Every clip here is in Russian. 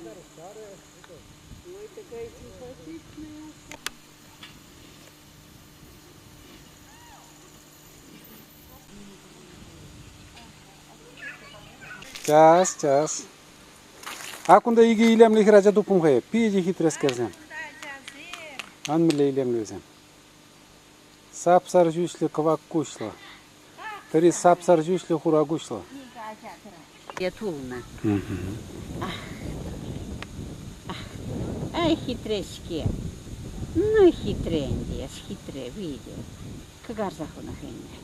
Ой, такая симпатичная. Час. Akunda igi ilemli hiraja dupum khaye. Piji hitres kerzem. Anmile ilemlezem. Sapsar jusli kavak kuşla. Teri sapsar jusli hura kuşla. Ятулна. Ай, хитречки. Ну, хитренди, хитре, види. Кагар захона хенне.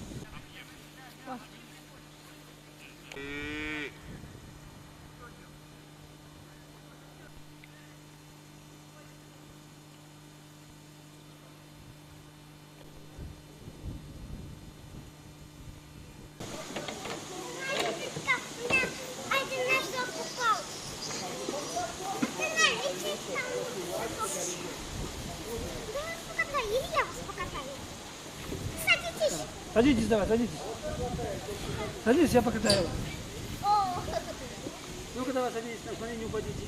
Садитесь, давай, садитесь. Садитесь, я покатаю. Ну-ка давай, садитесь, на смотри, не упадите.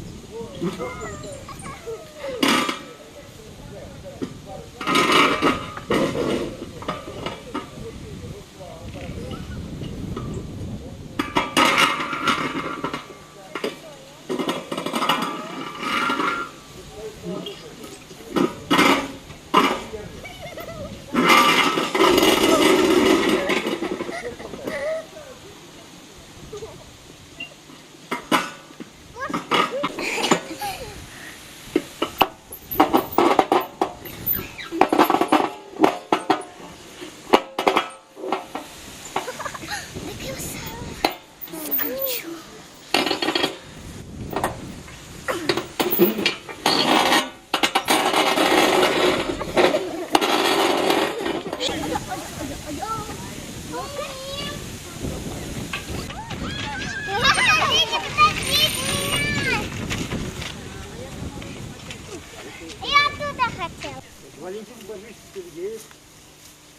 Валентин Борисович Сергеев,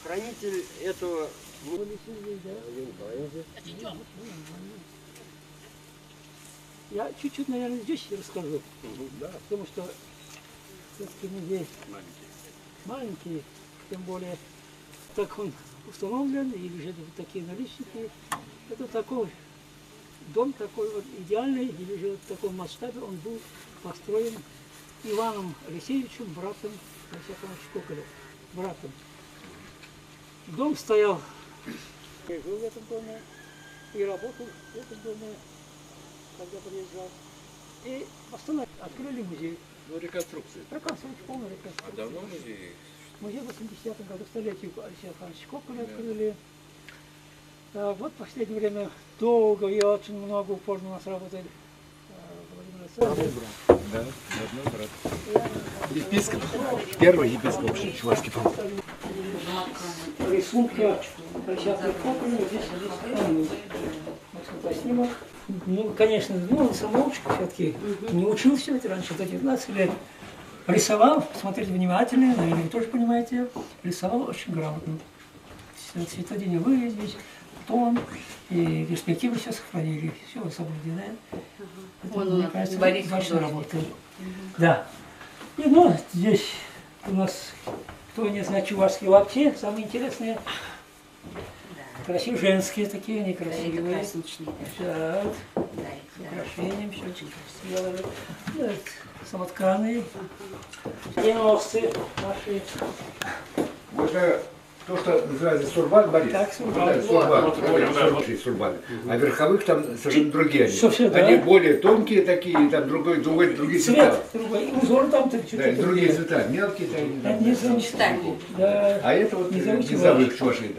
хранитель этого... Я чуть-чуть, наверное, здесь расскажу, потому что все-таки музей маленький, тем более так он установлен, и лежат вот такие наличники. Это такой дом, такой вот идеальный, и лежит в таком масштабе, он был построен Иваном Алексеевичем, братом Василия Шкоколя, братом. Дом стоял, я жил в этом доме и работал в этом доме, когда приезжал. И открыли музей. Ну, реконструкция. Реконструкция, полная реконструкция. А давно музей? Музей в 80-м году, столетию Алексея Ивановича Шкоколя открыли. А вот в последнее время долго и очень много упорно у нас работает Владимир Александрович. Да, родной брат. Епископ. Первый епископ Чувашский фонд. Рисунки Алексея Шкоколя, здесь вот снимок. Ну, конечно, он самоучка все-таки не учил все это раньше, до 19 лет. Рисовал, смотрите внимательно, наверное, вы тоже понимаете, рисовал очень грамотно. Все цветодение вывезли, тон, и перспективы все сохранили, все соблюдено. Он, мне кажется, Борис большая работа. Да. И ну, здесь у нас, кто не знает, чувашские лапти, самые интересные. Красивые, женские такие, они красивые. Это праздничные. Да, с украшением, все очень красиво. Да, самотканые. 90-е наши. Это то, что называется сурбан, Борис. Так, сурбан. Да, сурбан. Сурбан. А верховых там совершенно другие они. Все, да. Они более тонкие такие, там другие цвета. Цвет, другой, узор там-то чуть-чуть. Да, другие цвета, мелкие там. Не замечательно. Да. А это вот Не низовых чувашей.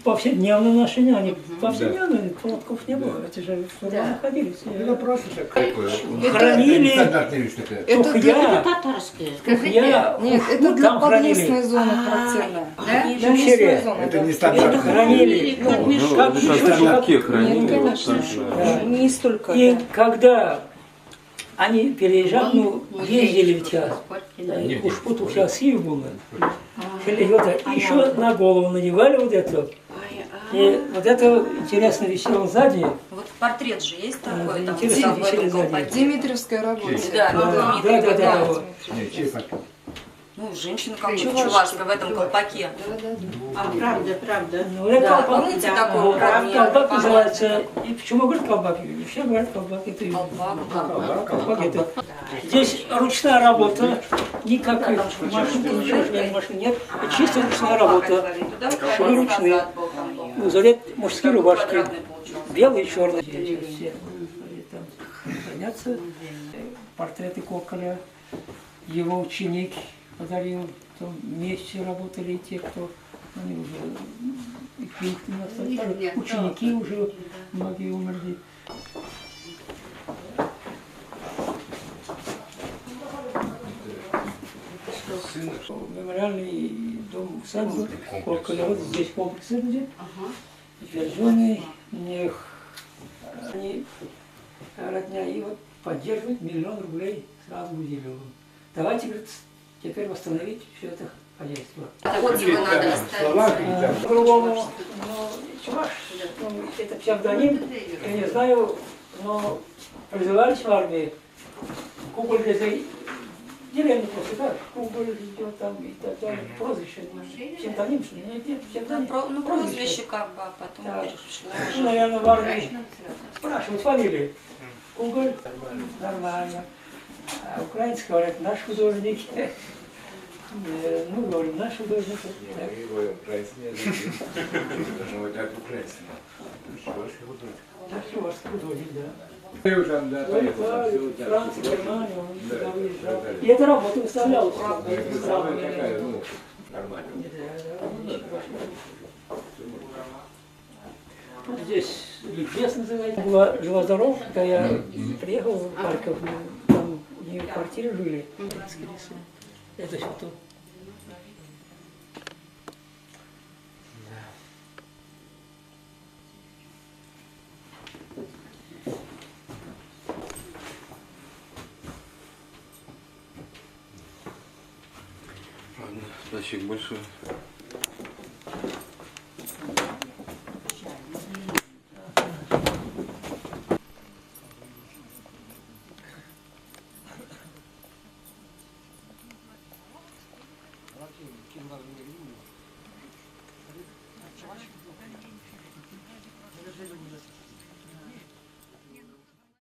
Повседневное ношение, они повседневные, платков не было. Это же находились. Это просто так. Такое. Хранили. Нестандартная вещь такая. Это Кухня. Татарские. Нет, это для там хранили. подлесной зоны характерно. Да? Для лесной зоны, Это да. нестандартная. Хранили. Как мешок. Как В мешок. островке Нет, хранили. конечно. Да. Не столько. И Да. когда они переезжали, ну, Музей. ездили ведь, уж тут сейчас Киев был, и еще на голову надевали вот это. И вот это интересно висело сзади. Вот портрет же есть такой, там, интересно в этом висели сзади. колпаке. Димитриевская работа. Да, Да. вот. Не, чей портрет? Ну, женщина как чувашка в этом колпаке. А правда. Ну, это Да, колпак. помните да, такой Колпак правда? называется. И почему говорят колпак? И все говорят колпак. Это и колпак. Это. Здесь ручная работа. Никакой машины нет. Это чисто ручная работа. Швы ручные. Узорет мужские рубашки. Белые и черные. Все там хранятся. Портреты Коколя. Его ученик подарил. Там вместе работали те, кто они уже их не остались. Ученики уже многие умерли. Мемориальный дом усадьбы Коколя. Вот здесь комплекс будет. Утвержденный. Они родня и вот поддерживают 1 000 000 рублей сразу Гузелеву. Давайте, говорит, теперь восстановить все это хозяйство. Отзывы надо оставить. По-другому, но чуваш, ну, это псевдоним, я не знаю, но призывались в армии. Куколь это деревня просто так, Куколь идет там и так далее, прозвище, псевдоним, что ли, нет, псевдоним. Ну, прозвище как бы, а потом Да. перешло. Ну, наверное, в армии спрашивают фамилии. Куколь, нормально. А украинцы говорят, наш художник. Ну, говорим, наш художник. Украинцы не должны быть так украинцы. Чувашский художник. Наш чувашский художник, да. Ты уже там, да, поехал. Франция, Германия, он сюда выезжал. И эта работа выставлялась. Самая такая, ну, нормальная. Здесь ликбез называется. Была жива-здорова, когда я приехал в Харьков, там у нее в квартире жили. Это все тут. Ладно, спасибо большое.